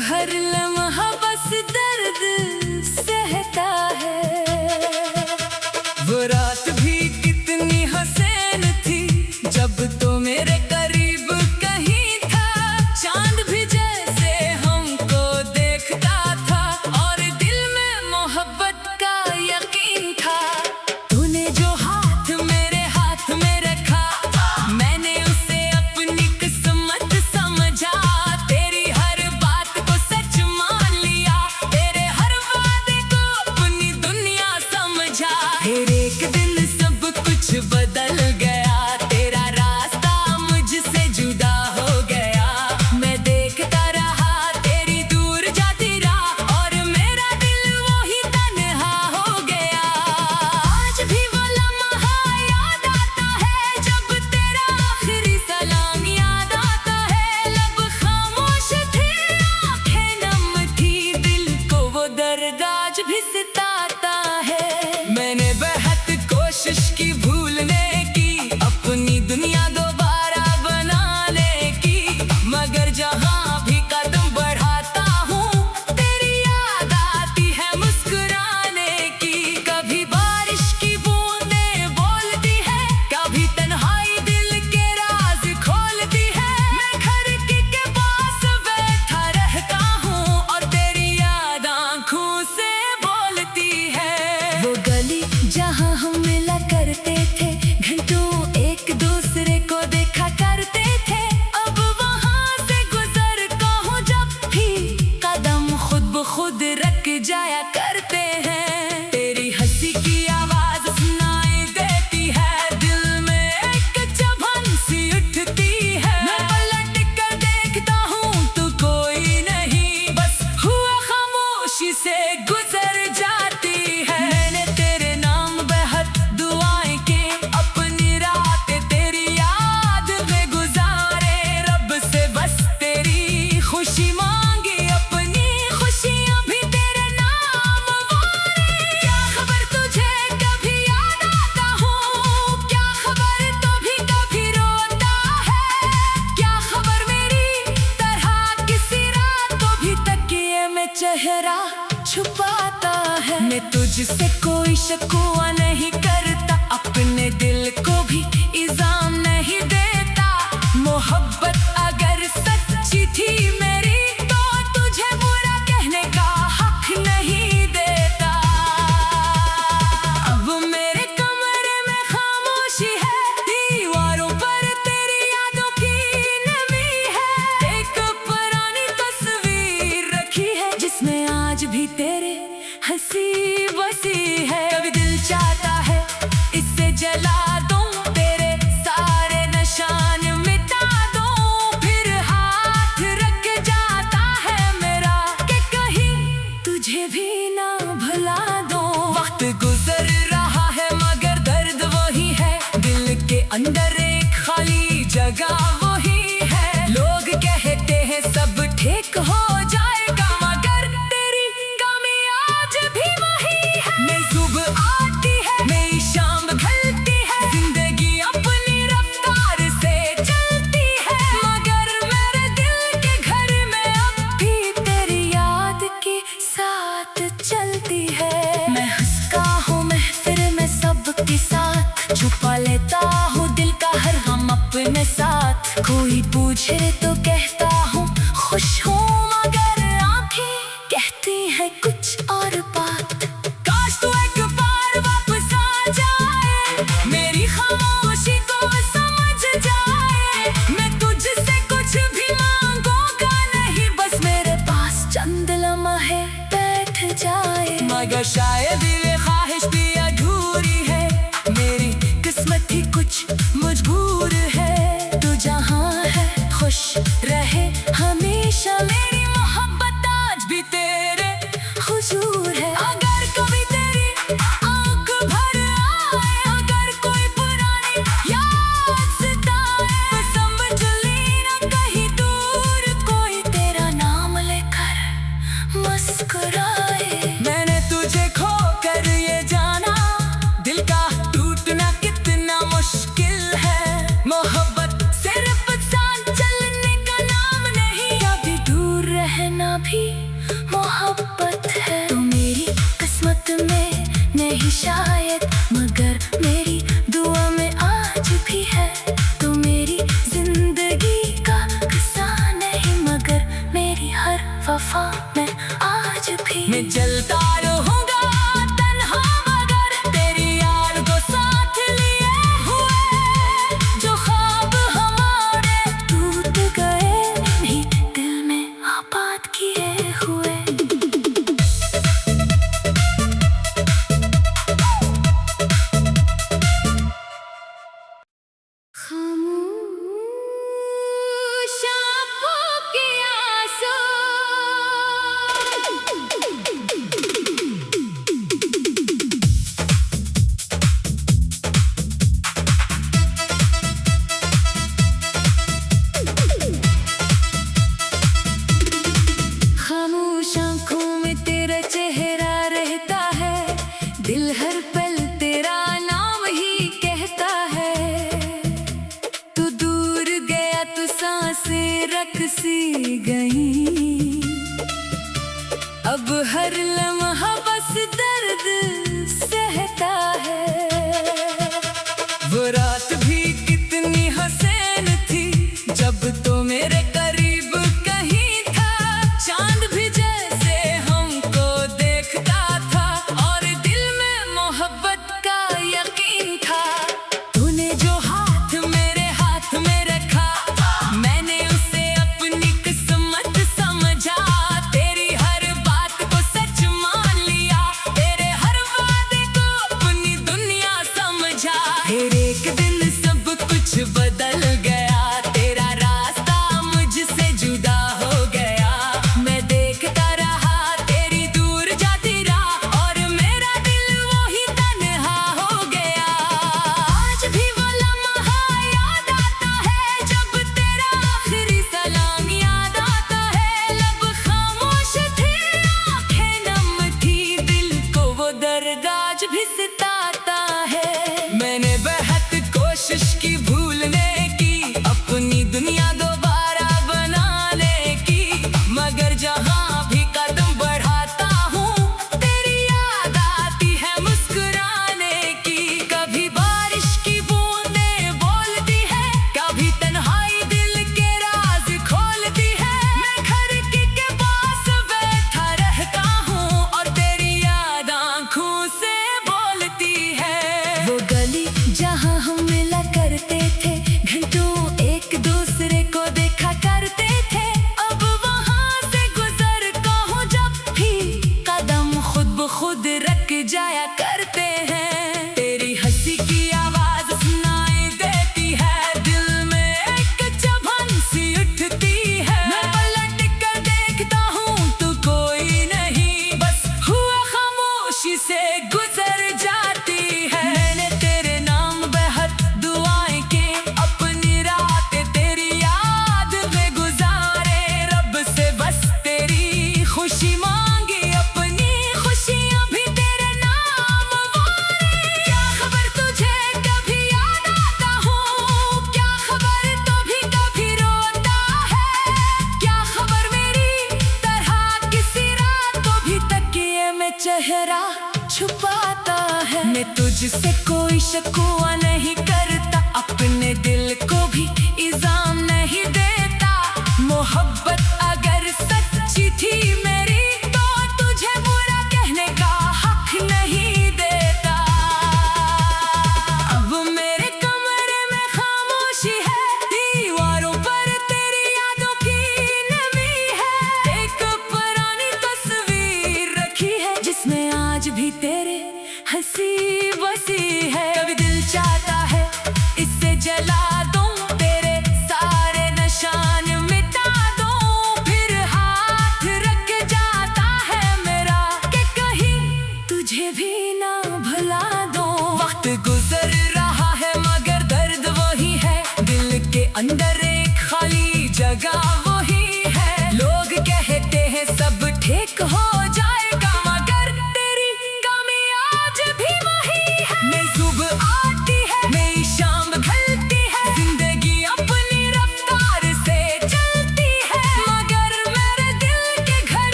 हर लम्हा बस दर्द सहता है। वो रात भी कितनी हसीन थी जब तो मेरे करीब कहीं था। चांद भी जैसे हमको देखता था और दिल में मोहब्बत का यकीन था। तूने जो हाथ में रखा, मैंने उसे अपनी किस्मत समझा। तेरी हर बात को सच मान लिया, तेरे हर वादे को अपनी दुनिया समझा। फिर एक दिन सब कुछ बदल गया, तेरा रास्ता मुझसे जुदा हो गया। मैं देखता रहा तेरी दूर जाती राह और मेरा दिल वही तन्हा हो गया। आज भी वो लम्हा याद आता है जब तेरा आखिरी सलाम याद आता है। लब खामोश थे, आंखें नम थी, दिल को वो दर्द आज भी सताता है। मैंने बेहद कोशिश की भूलने की, अपनी दुनिया दोबारा बनाने की, मगर जहाँ भी कदम बढ़ाता हूँ तेरी याद आती है मुस्कुराने की। कभी बारिश की बूंदें बोलती है, कभी तन्हाई दिल के राज खोलती है। मैं खिड़की के पास बैठा रहता हूँ और तेरी याद आँखों से बोलती है। वो गली जहाँ हम मिला करते थे, घंटों एक दूसरे को देखा करते थे, अब वहाँ से गुजरता हूँ जब भी कदम खुद ब खुद रख जाया करते हैं। तेरी हंसी की आवाज सुनाई देती है, दिल में एक चुभन सी उठती है। मैं पलट कर देखता हूँ तो कोई नहीं, बस हुआ खामोशी से गुजर जाती है। मैंने तेरे नाम बेहद दुआएं की, अपनी रातें तेरी याद में गुजारे। रब से बस तेरी खुशी मांगी, अपनी खुशियाँ भी तेरे नाम वारे। क्या खबर तुझे कभी याद आता हूँ, क्या खबर तो भी कभी रोता है। क्या खबर मेरी तरह किसी रात को भी तकिए में चेहरा छुपाता है। मैं तुझसे कोई शिकवा नहीं करता, अपने दिल को भी इल्जाम नहीं देता। मोहब्बत अगर सच्ची थी मेरी तो तुझे बुरा कहने का हक नहीं देता। अब मेरे कमरे में खामोशी है, दीवारों पर तेरी यादों की नमी है। एक पुरानी तस्वीर रखी है जिसमें आज भी तेरे हंसी बसी है। कभी दिल चाहता है इससे जला दूं, तेरे सारे निशान मिटा दूं। फिर हाथ रख जाता है मेरा कि कहीं तुझे भी ना भुला दूं। वक्त गुजर रहा है मगर दर्द वही है, दिल के अंदर एक खाली जगह वही है। लोग कहते हैं सब ठीक हो जाएगा, मगर तेरी कमी आज भी वही है। नई सुबह आती है, नई शाम ढलती है, जिंदगी अपनी रफ्तार से चलती है, मगर मेरे दिल के घर में अब भी तेरी याद के साथ चलती है। मैं हंसता हूँ महफिल में सबके साथ, छुपा लेता हूँ दिल का हर गम अपने साथ। कोई पूछे तो कहता हूँ खुश हूँ, मगर आंखें कहती हैं कुछ और बात। काश तू एक बार वापस आ जाए, मेरी खामोशी को समझ जाए। मैं तुझसे कुछ भी मांगूंगा नहीं, बस मेरे पास चंद लम्हे बैठ जाए। मगर शायद ये ख्वाहिश भी अधूरी है, मेरी किस्मत ही कुछ मजबूर है। तू जहाँ है खुश रहे हमेशा, मेरी मोहब्बत आज भी तेरे हुजूर है। अगर कभी तेरी आँख भर आए, अगर कोई पुरानी यकीन था। तूने जो हाथ मेरे हाथ में रखा, मैंने उसे अपनी किस्मत समझा। तेरी हर बात को सच मान लिया, तेरे हर वादे को अपनी दुनिया समझा। फिर एक दिन सब कुछ बदल गया, तेरा रास्ता मुझसे जुदा हो गया। मैं देखता रहा तेरी दूर जाती राह, और मेरा दिल वही तन्हा हो गया। आज भी वो लम्हा याद आता है, जब तेरा आखिरी सलाम याद आता है। लब खामोश थे, आंखें नम थी, दिल को वो दर्द आज भी सताता है। मैंने बेहद कोशिश की भूलने की, अपनी दुनिया दोबारा बनाने की, मगर जहाँ भी कदम बढ़ाता हूँ, तेरी याद आती है मुस्कुराने की। कभी बारिश की बूंदें बोलती है, कभी तन्हाई दिल के राज खोलती है। मैं खिड़की के पास बैठा रहता हूँ, और तेरी याद आँखों से बोलती है। वो गली जहाँ हम मिला करते थे, घंटों एक दूसरे को देखा करते थे, अब वहाँ से गुजरता हूँ जब भी, कदम खुद ब खुद रख जाया करते हैं। तेरी हंसी की आवाज सुनाई देती है, दिल में एक चुभन सी उठती है। मैं पलट कर देखता हूँ तो कोई नहीं, बस हुआ खामोशी से गुजर जाती है। मैंने तेरे नाम बेहद दुआएं की, अपनी रातें तेरी याद में गुजारे। रब से बस तेरी खुशी मांगी, अपनी खुशियाँ भी तेरे नाम वारे। क्या खबर तुझे कभी याद आता हूँ, क्या खबर तो भी कभी रोता है। क्या खबर मेरी तरह किसी रात को भी तकिए में चेहरा छुपाता है। मैं तुझसे कोई शिकवा नहीं करता, अपने दिल को भी इल्जाम नहीं देता। मोहब्बत अगर सच्ची थी मेरी, तो तुझे बुरा कहने का हक नहीं देता। अब मेरे कमरे में खामोशी है, दीवारों पर तेरी यादों की नमी है। एक पुरानी तस्वीर रखी है, जिसमें आज भी तेरे हंसी बसी है। कभी दिल चाहता है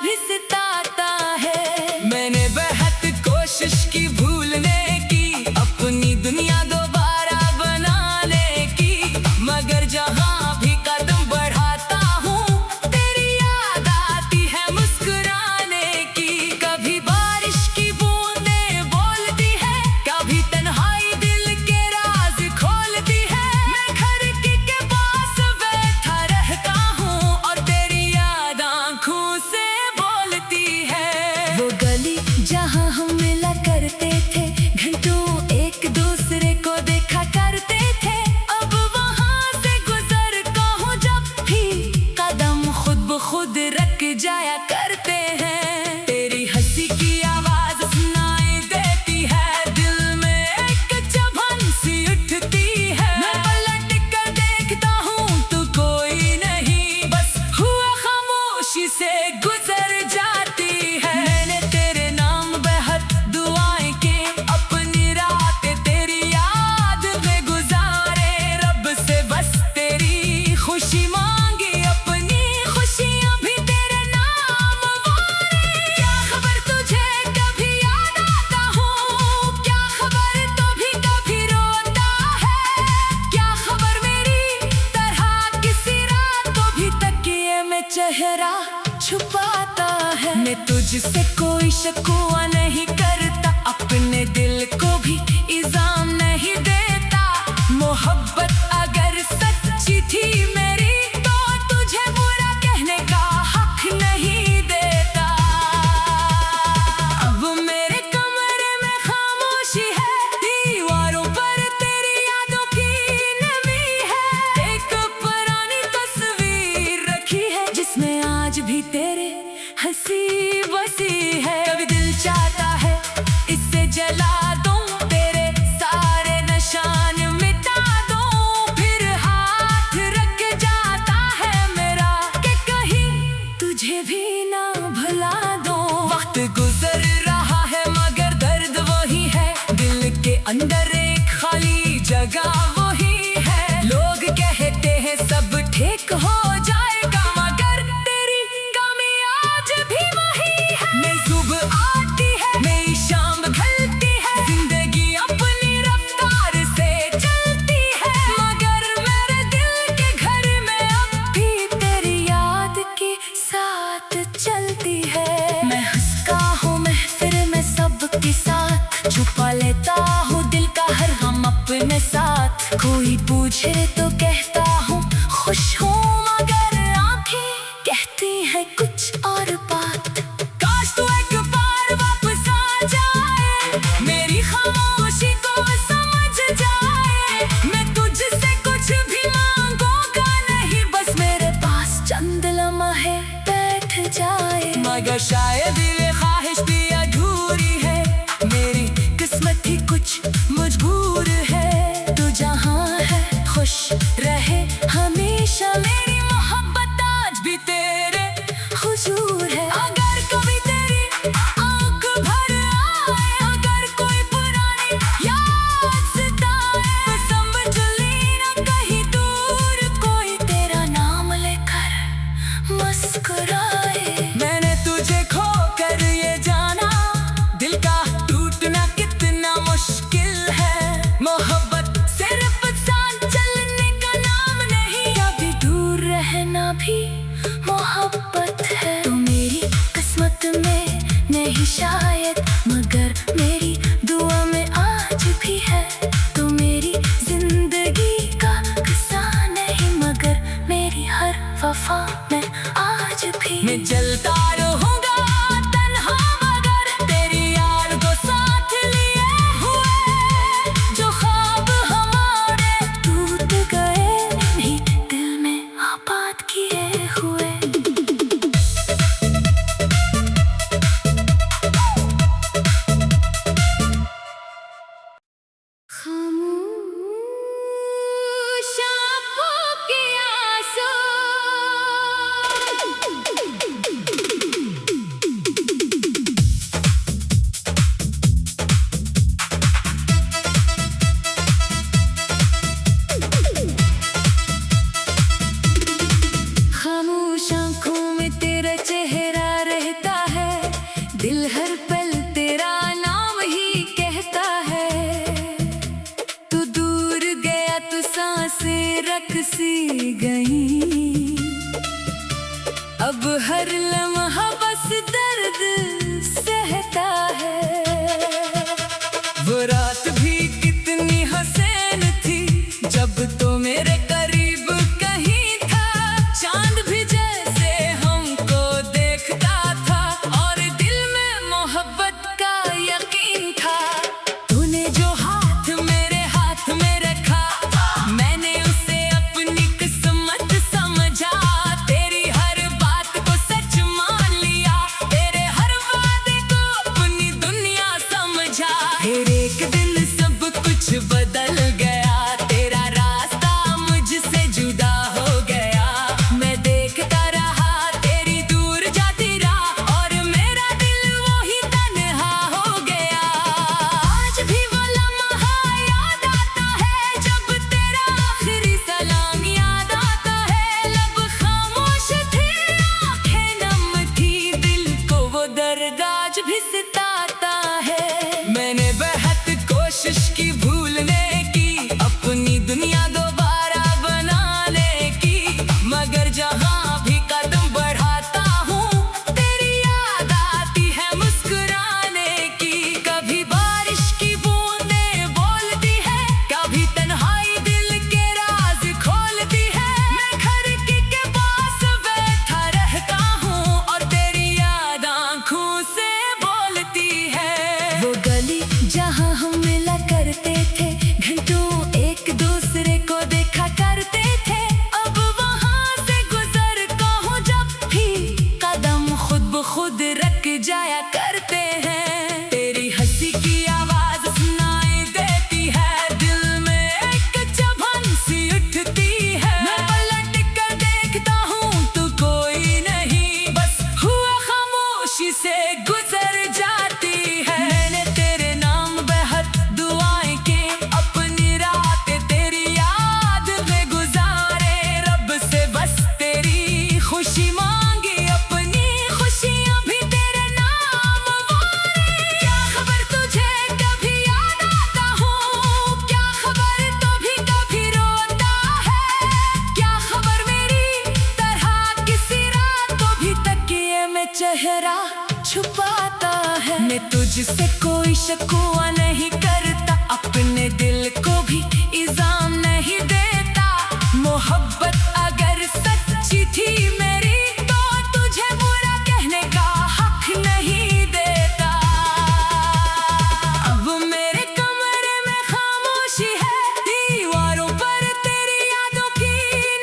भी सताता है। मैंने बहुत कोशिश की भूलने की, अपनी दुनिया दोबारा बनाने की, मगर जहाँ भी कदम बढ़ाता हूँ तेरी याद आती है मुस्कुराने की। कभी बारिश की बूंदें बोलती है, कभी तन्हाई दिल के राज खोलती है। मैं खिड़की के पास बैठा रहता हूँ और तेरी याद आँखों से बोलती है। वो गली जहाँ हम मिला करते थे, घंटों एक दूसरे को देखा करते थे, अब वहाँ से गुजरता हूँ जब भी कदम खुद ब खुद रख जाया करते हैं। तेरी हंसी की आवाज सुनाई देती है, दिल में एक चुभन सी उठती है। मैं पलट कर देखता हूँ तो कोई नहीं, बस हुआ खामोशी से गुजर जाती है। मैंने तेरे नाम बहुत दुआएं की, अपनी रातें तेरी याद में गुजारे, रब से बस तेरी खुशी मांगी, अपनी खुशियां भी तेरे नाम वारे। क्या खबर तुझे कभी याद आता हूँ, क्या खबर तो भी कभी रोता है, क्या खबर मेरी तरह किसी रात को भी तकिए में चेहरा छुपाता है। मैं तुझसे कोई शिकवा नहीं करता, अपने दिल को भी इल्जाम नहीं देता। मोहब्बत अगर सच्ची थी मेरी तो तुझे बुरा कहने का हक नहीं देता। अब मेरे कमरे में खामोशी है, दीवारों पर तेरी यादों की नमी है। एक पुरानी तस्वीर रखी है जिसमें आज भी तेरे हंसी बसी है। कभी दिल चाहता है इससे जला दूं, तेरे सारे निशान मिटा दूं, फिर हाथ रख जाता है मेरा कि कहीं तुझे भी ना भुला दूं। वक्त गुजर रहा है मगर दर्द वही है, दिल के अंदर एक खाली जगह वही है। लोग कहते हैं सब ठीक हो जाएगा, मगर तेरी कमी आज भी वही है। नई सुबह आती है, नई शाम ढलती है, जिंदगी अपनी रफ्तार से चलती है, मगर मेरे दिल के घर में अब भी तेरी याद के साथ चलती है। मैं हंसता हूँ महफिल में सबके साथ, छुपा लेता हूँ दिल का हर गम अपने साथ। कोई पूछे तो कहता हूँ खुश हूँ, मगर आंखें कहती है कुछ और बात। काश तू एक बार वापस आ जाए, मेरी खामोशी को समझ जाए। मैं तुझसे कुछ भी मांगूंगा नहीं, बस मेरे पास चंद लम्हे बैठ जाए। मगर शायद ये ख्वाहिश भी अधूरी है, मेरी किस्मत ही कुछ मजबूर है। तू जहाँ है खुश रहे हमेशा, मेरी मोहब्बत आज भी तेरे हुजूर है। अगर कभी तेरी आँख भर आए, अगर कोई पुरानी याद सताए, तो समझ लेना कहीं दूर कोई तेरा नाम लेकर मुस्कुराए। मैंने तुझे खो कर ये जाना, दिल का टूटना कितना मुश्किल रख जाया करते हैं। तेरी हंसी की आवाज सुनाई देती है, दिल में एक चुभन सी उठती है। मैं पलट कर देखता हूँ तू कोई नहीं, बस हुआ खामोशी से गुजर जाती है। मैंने तेरे नाम बेहद दुआएं की, अपनी रातें तेरी याद में गुजारे। रब से बस तेरी खुशी मांगी, अपनी खुशियां भी तेरे नाम वारे। क्या खबर तुझे कभी याद आता हूँ, क्या खबर तो भी कभी रोता है। क्या खबर मेरी तरह किसी रात को भी तकिए में चेहरा छुपाता है। मैं तुझसे कोई शिकवा नहीं करता, अपने दिल को भी इल्जाम नहीं देता। मोहब्बत अगर सच्ची थी मेरी, तो तुझे बुरा कहने का हक नहीं देता। अब मेरे कमरे में खामोशी है, दीवारों पर तेरी यादों की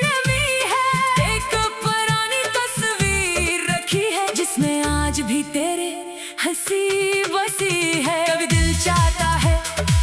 नमी है। एक पुरानी तस्वीर रखी है, जिसमें आज भी तेरे हंसी बसी है। कभी दिल चाहता है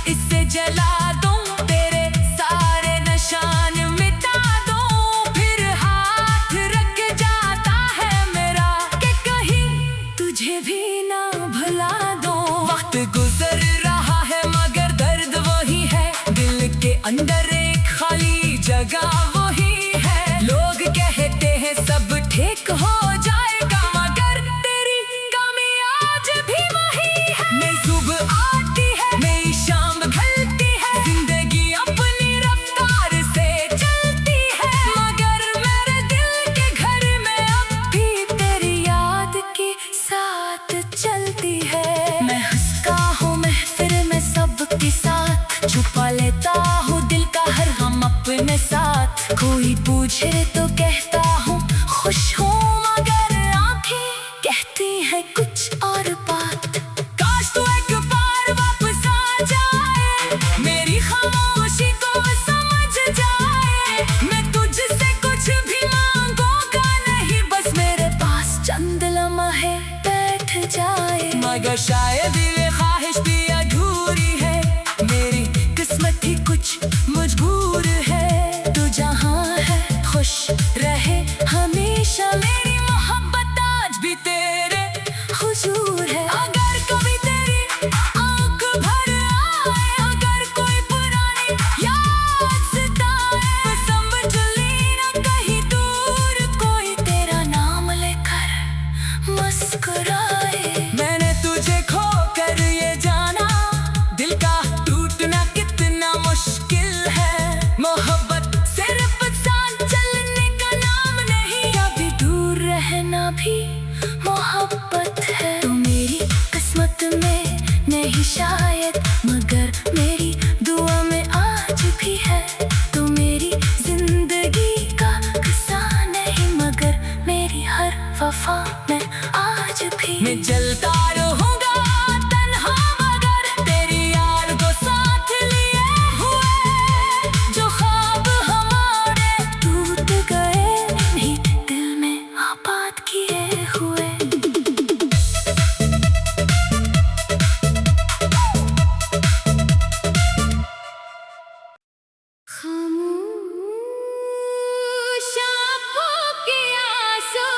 इससे जला दूं, तेरे सारे निशान मिटा दूं। फिर हाथ रख जाता है मेरा कि कहीं तुझे भी ना भुला दूं। वक्त गुजर रहा है मगर दर्द वही है, दिल के अंदर एक खाली जगह वही है। लोग कहते हैं सब ठीक हो जाएगा, मगर तेरी कमी आज भी वही है। नई सुबह आती है, नई शाम ढलती है, जिंदगी अपनी रफ्तार से चलती है। मगर मेरे दिल के घर में अब भी तेरी याद के साथ चलती है। मैं हंसता हूँ महफिल में सबके साथ, छुपा लेता हूँ दिल का हर गम अपने साथ। कोई पूछे तो कहता हूँ खुश हूँ, मगर आंखें कहती है कुछ और बात। काश तू एक बार वापस आ जाए, मेरी खामोशी को समझ जाए। मैं तुझसे कुछ भी मांगूंगा नहीं, बस मेरे पास चंद लम्हे बैठ जाए। मगर शायद ये ख्वाहिश भी अधूरी है, मेरी किस्मत ही कुछ मजबूर है। तू जहाँ है खुश रहे हमेशा, मेरी मोहब्बत आज भी तेरे हुजूर है। अगर कभी तेरी आँख भर आए, अगर कोई पुरानी याद सताए, समझ लेना कहीं दूर कोई तेरा नाम लेकर मुस्कुराए। मैंने तुझे खोकर ये जाना, दिल का टूटना कितना मुश्किल है। मोहब्बत सिर्फ साथ चलने का नाम नहीं, कभी दूर रहना भी मोहब्बत है। तो मेरी किस्मत में नहीं शायद, मगर मेरी दुआ में आज भी है। तो मेरी जिंदगी का किस्सा नहीं, मगर मेरी हर वफा में आज भी मैं जलता रहूंगा तन्हा, मगर तेरी यार को साथ लिए हुए। जो ख्वाब हमारे टूट गए, नहीं दिल में आबाद किए हुए। खामोश आँखों के आंसू,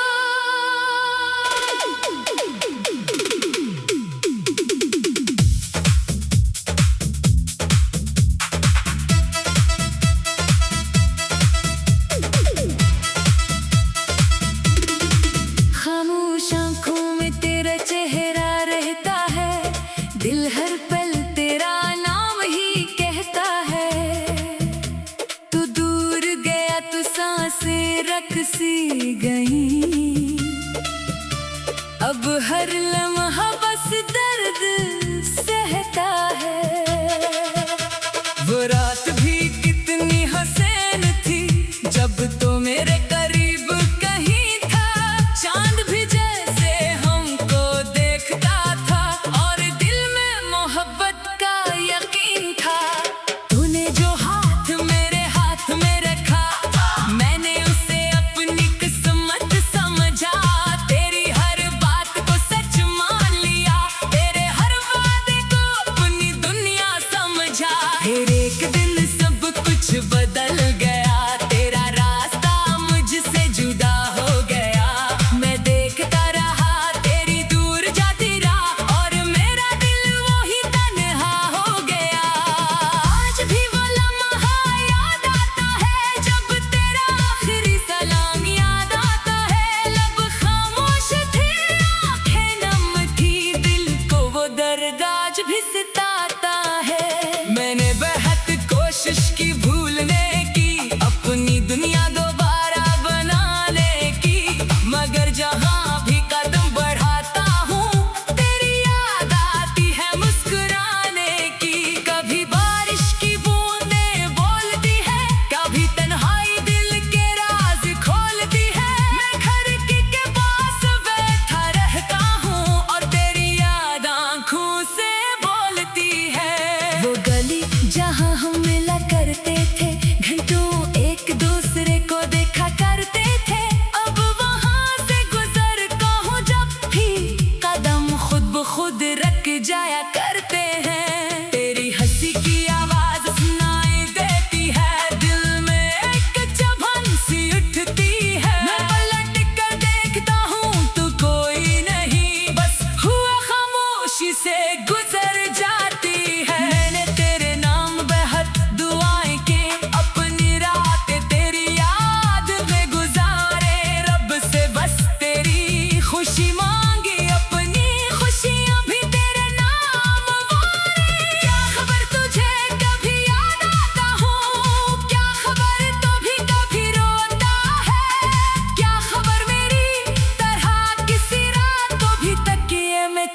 खामोश आँखों में तेरा चेहरा रहता है, दिल हर पल तेरा नाम ही कहता है। तू दूर गया तो सांसें रख सी गई, अब हर लम्हा बस दर्द सहता है। वो रात भी कितनी हसीन थी, जब तो मेरे करीब कहीं था। चांद भी जैसे हमको देखता था, और दिल में मोहब्बत का यकीन था। तूने जो हाथ मेरे हाथ में रखा, मैंने उसे अपनी किस्मत समझा। तेरी हर बात को सच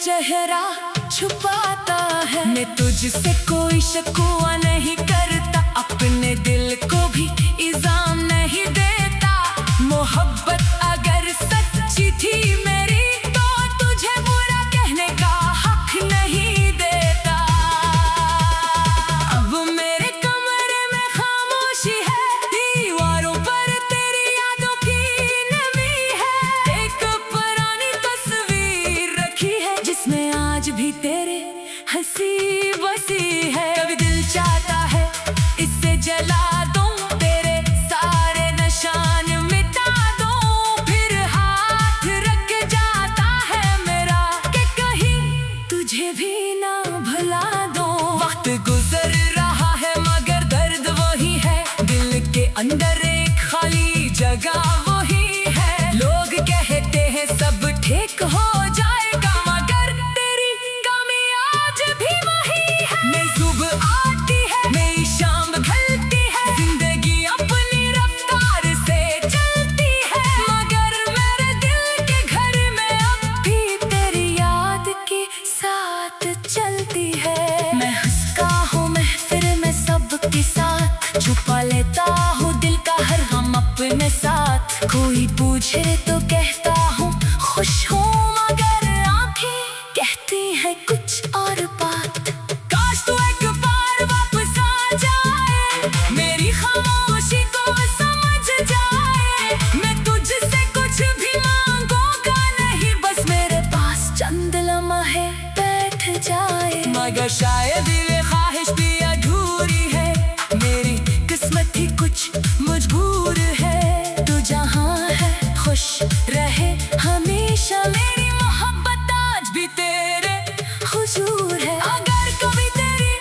चेहरा छुपाता है। मैं तुझसे कोई शिकवा नहीं करता, अपने दिल को भी इल्जाम नहीं देता। मोहब्बत अगर सच्ची थी मेरी तो तुझे बुरा कहने का हक नहीं देता। अब मेरे कमरे में खामोशी है, दीवारों पर तेरी यादों की नमी है। एक पुरानी तस्वीर रखी है जिसमें आज भी तेरे हंसी बसी है। कभी दिल चाहता है इससे जला दूं, तेरे सारे निशान मिटा दूं। फिर हाथ रख जाता है मेरा कि कहीं तुझे भी ना भुला दूं। वक्त गुजर रहा है मगर दर्द वही है, दिल के अंदर एक खाली जगह वही है। लोग कहते हैं सब ठीक हो जाएगा मगर तेरी कमी आज भी वही है। नई सुबह आती है, नई शाम ढलती है, जिंदगी अपनी रफ्तार से चलती है। मगर मेरे दिल के घर में अब भी तेरी याद के साथ चलती है। मैं हंसता हूँ महफिल में सबके साथ, छुपा लेता हूँ दिल का हर गम अपने साथ। कोई पूछे तो कहता हूँ खुश हूँ मगर आंखें कहती है कुछ और बात। काश तू एक बार वापस आ जाए, मेरी खामोशी को समझ जाए। मैं तुझसे कुछ भी मांगूंगा नहीं, बस मेरे पास चंद लम्हे बैठ जाए। मगर शायद ये ख्वाहिश भी अधूरी है, मेरी किस्मत ही कुछ मजबूर है। तू जहाँ है खुश रहे हमेशा, मेरी मोहब्बत आज भी तेरे हुजूर है। अगर कभी तेरी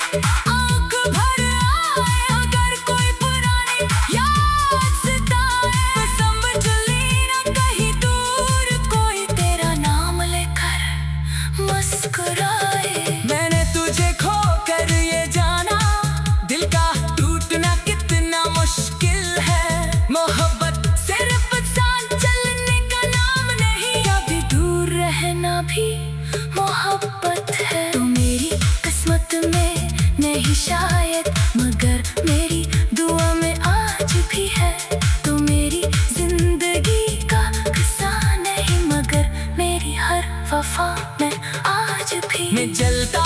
आंख भर आए, अगर कोई पुरानी याद सताए, तो समझ लेना कहीं दूर कोई तेरा नाम लेकर मुस्कुराए। मैंने तुझे खोकर ये जाना, दिल का टूटना कितना मुश्किल है। मोहब्बत सिर्फ साथ चलने का नाम नहीं, कभी दूर रहना भी मोहब्बत है। तू मेरी किस्मत में नहीं शायद मगर मेरी दुआ में आज भी है। तू मेरी जिंदगी का किस्सा नहीं मगर मेरी हर वफा में आज भी। मैं जलता